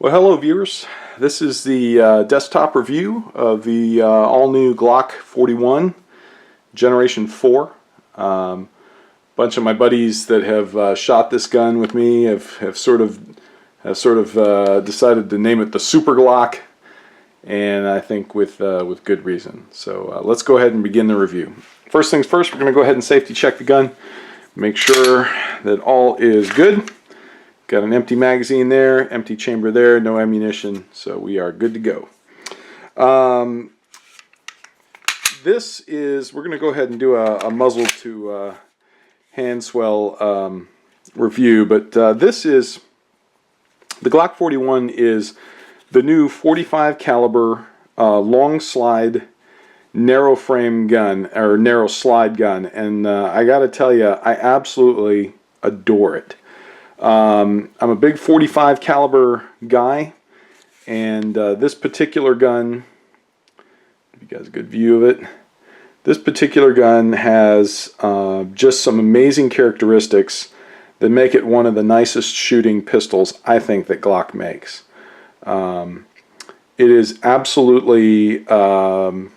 Well, hello viewers. This is the desktop review of the all-new Glock 41 Generation 4. Bunch of my buddies that have shot this gun with me have sort of decided to name it the Super Glock, and I think with good reason. So let's go ahead and begin the review. First things first, we're going to go ahead and safety check the gun, make sure that all is good. Got an empty magazine there, empty chamber there, no ammunition, so we are good to go. We're going to go ahead and do a muzzle to hand swell review, but this is, the Glock 41 is the new 45 caliber long slide narrow frame gun, or narrow slide gun, and I gotta tell you, I absolutely adore it. I'm a big 45 caliber guy, and this particular gun, give you guys a good view of it, this particular gun has just some amazing characteristics that make it one of the nicest shooting pistols I think that Glock makes. It is absolutely one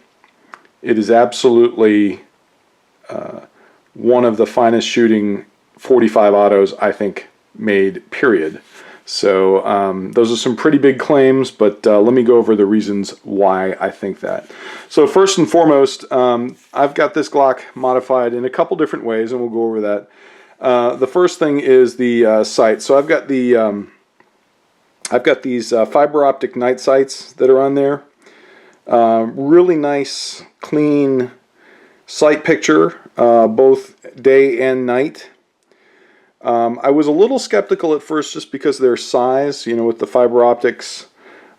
of the finest shooting 45 autos I think made, period. So those are some pretty big claims, but let me go over the reasons why I think that. So first and foremost, I've got this Glock modified in a couple different ways, and we'll go over that. The first thing is the sight. So I've got these fiber optic night sights that are on there. Really nice, clean sight picture, both day and night. I was a little skeptical at first just because of their size. You know, with the fiber optics,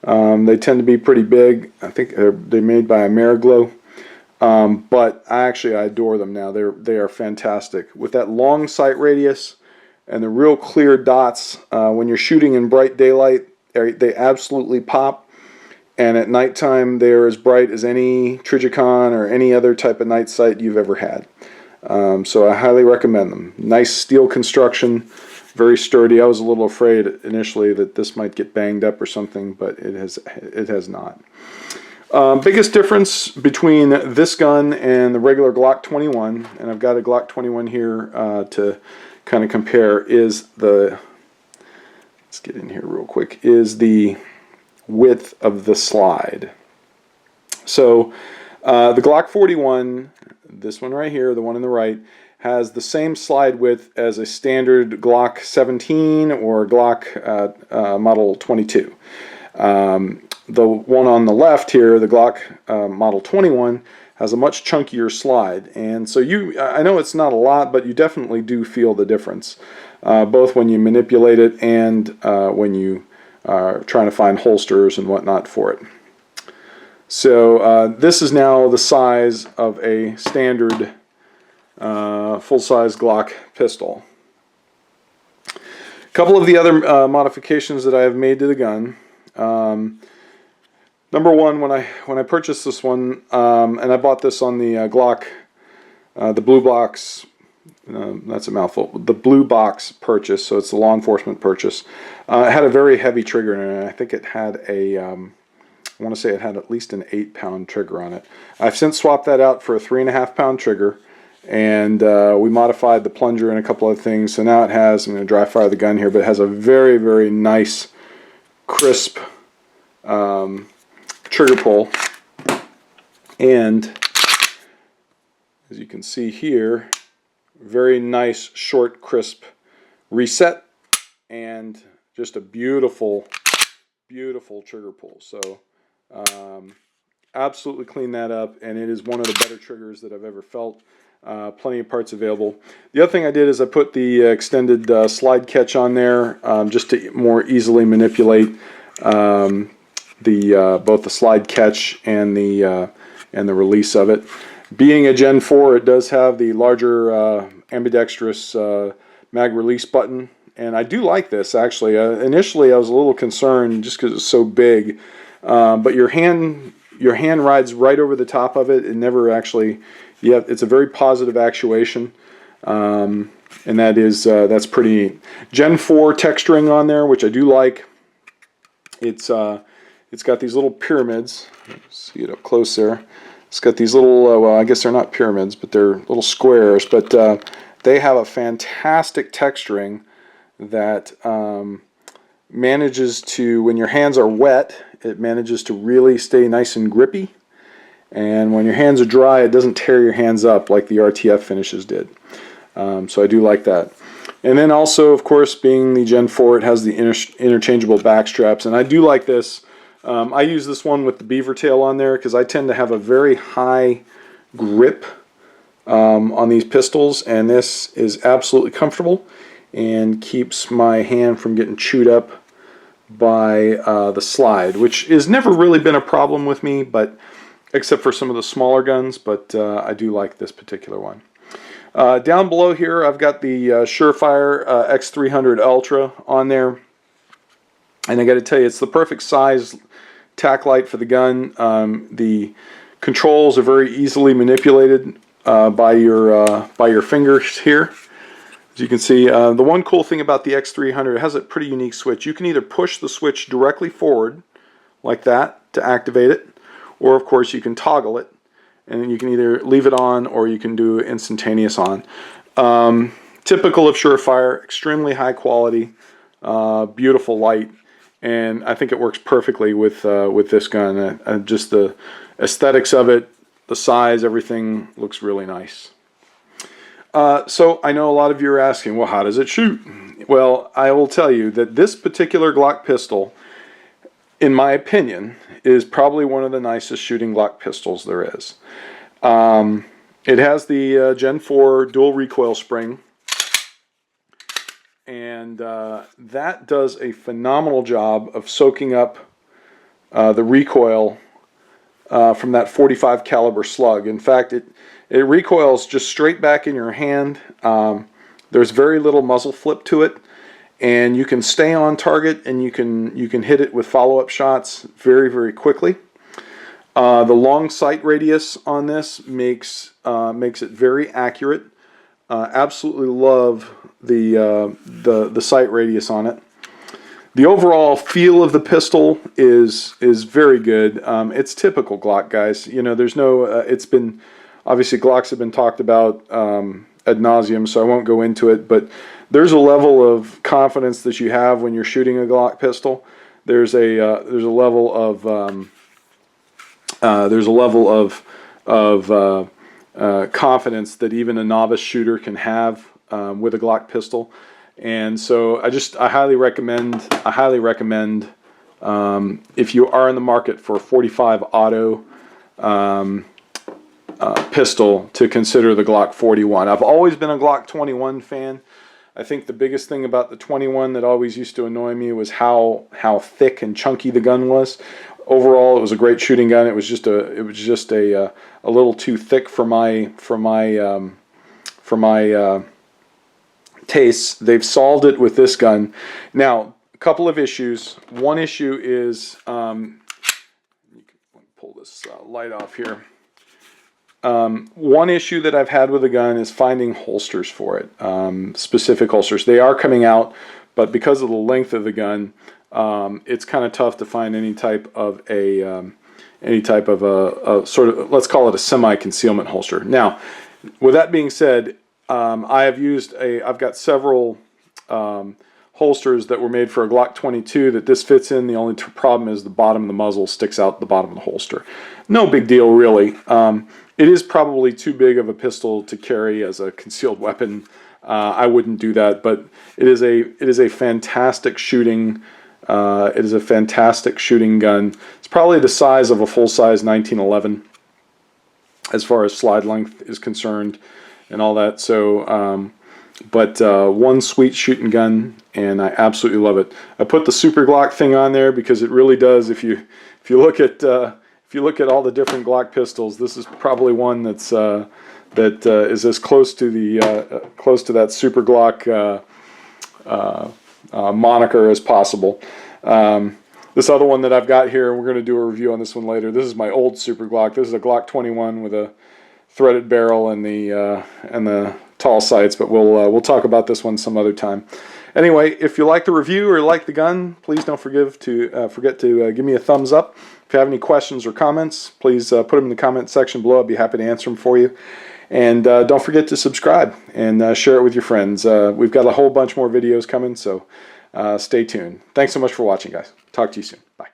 they tend to be pretty big. I think they're made by Ameriglo, but I adore them now. They are fantastic with that long sight radius and the real clear dots. When you're shooting in bright daylight, they absolutely pop, and at nighttime they are as bright as any Trijicon or any other type of night sight you've ever had. So I highly recommend them. Nice steel construction, very sturdy. I was a little afraid initially that this might get banged up or something, but it has not. Biggest difference between this gun and the regular Glock 21, and I've got a Glock 21 here to kind of compare, is let's get in here real quick, is the width of the slide. So the Glock 41, this one right here, the one on the right, has the same slide width as a standard Glock 17 or Glock Model 22. The one on the left here, the Glock Model 21, has a much chunkier slide, and so I know it's not a lot, but you definitely do feel the difference, both when you manipulate it and when you are trying to find holsters and whatnot for it. So this is now the size of a standard full-size Glock pistol. A couple of the other modifications that I have made to the gun. Number one, when I purchased this one, and I bought this on the Glock, the blue box. That's a mouthful. The blue box purchase, so it's the law enforcement purchase. It had a very heavy trigger in it. I think it had I want to say it had at least an 8-pound trigger on it. I've since swapped that out for a 3.5-pound trigger, and we modified the plunger and a couple of things. So now it has, I'm going to dry fire the gun here, but it has a very, very nice, crisp trigger pull. And as you can see here, very nice, short, crisp reset, and just a beautiful, beautiful trigger pull. So absolutely clean that up, and it is one of the better triggers that I've ever felt. Plenty of parts available. The other thing I did is I put the extended slide catch on there, just to more easily manipulate both the slide catch and the release of it. Being a Gen 4, it does have the larger ambidextrous mag release button, and I do like this actually. Initially I was a little concerned just because it's so big, but your hand rides right over the top of it. It never actually, it's a very positive actuation, and that's pretty neat. Gen 4 texturing on there, which I do like. It's got these little pyramids. See it up close there. It's got these little, well, I guess they're not pyramids, but they're little squares. But they have a fantastic texturing that manages to, when your hands are wet, it manages to really stay nice and grippy. And when your hands are dry, it doesn't tear your hands up like the RTF finishes did. So I do like that. And then also, of course, being the Gen 4, it has the interchangeable back straps. And I do like this. I use this one with the beaver tail on there because I tend to have a very high grip on these pistols. And this is absolutely comfortable and keeps my hand from getting chewed up by the slide, which has never really been a problem with me, but except for some of the smaller guns, but I do like this particular one. Down below here, I've got the Surefire X300 Ultra on there, and I got to tell you, it's the perfect size tack light for the gun. The controls are very easily manipulated by your fingers here. As you can see, the one cool thing about the X300, it has a pretty unique switch. You can either push the switch directly forward, like that, to activate it, or of course you can toggle it, and you can either leave it on or you can do instantaneous on. Typical of Surefire, extremely high quality, beautiful light, and I think it works perfectly with this gun. Just the aesthetics of it, the size, everything looks really nice. So I know a lot of you are asking, well, how does it shoot? Well, I will tell you that this particular Glock pistol, in my opinion, is probably one of the nicest shooting Glock pistols there is. It has the Gen 4 dual recoil spring, and that does a phenomenal job of soaking up the recoil from that .45 caliber slug. In fact, it recoils just straight back in your hand. There's very little muzzle flip to it, and you can stay on target, and you can hit it with follow-up shots very, very quickly. The long sight radius on this makes it very accurate. Absolutely love the sight radius on it. The overall feel of the pistol is very good. It's typical Glock, guys. You know, there's no. It's been obviously Glocks have been talked about ad nauseum, so I won't go into it. But there's a level of confidence that you have when you're shooting a Glock pistol. There's a level of confidence that even a novice shooter can have with a Glock pistol. And so I highly recommend if you are in the market for a .45 auto pistol, to consider the Glock 41. I've always been a Glock 21 fan. I think the biggest thing about the 21 that always used to annoy me was how thick and chunky the gun was. Overall, it was a great shooting gun. It was just a little too thick for my tastes. They've solved it with this gun. Now, a couple of issues. One issue is you can pull this light off here. One issue that I've had with the gun is finding holsters for it, specific holsters. They are coming out, but because of the length of the gun, it's kind of tough to find any type of a sort of, let's call it a semi-concealment holster. Now, with that being said, I've got several holsters that were made for a Glock 22 that this fits in. The only problem is the bottom of the muzzle sticks out the bottom of the holster. No big deal, really. It is probably too big of a pistol to carry as a concealed weapon. I wouldn't do that, but it is a fantastic shooting. It is a fantastic shooting gun. It's probably the size of a full-size 1911 as far as slide length is concerned and all that. So, but one sweet shooting gun, and I absolutely love it. I put the Super Glock thing on there because it really does. If you look at all the different Glock pistols, this is probably one that's is as close to the close to that Super Glock moniker as possible. This other one that I've got here, and we're going to do a review on this one later. This is my old Super Glock. This is a Glock 21 with a threaded barrel and the tall sights, but we'll talk about this one some other time. Anyway, if you like the review or like the gun, please don't forget to give me a thumbs up. If you have any questions or comments, please put them in the comment section below. I'd be happy to answer them for you. And don't forget to subscribe and share it with your friends. We've got a whole bunch more videos coming, so stay tuned. Thanks so much for watching, guys. Talk to you soon. Bye.